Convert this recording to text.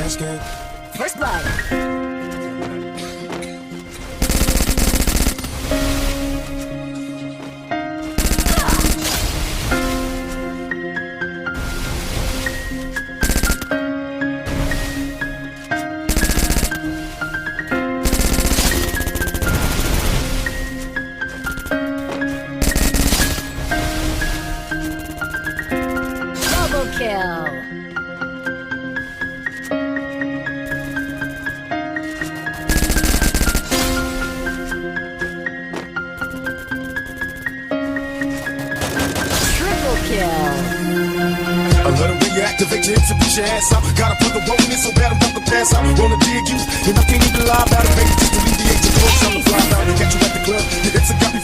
First blood. Double kill. Triple kill. I let her reactivate your hips and push your ass out. Gotta put the roll in so bad I'm about to pass out. Wanna dig you, and I can't even lie about it, baby. Just alleviate your clothes, I'm the fly out. Catch you at the club, your hips have got me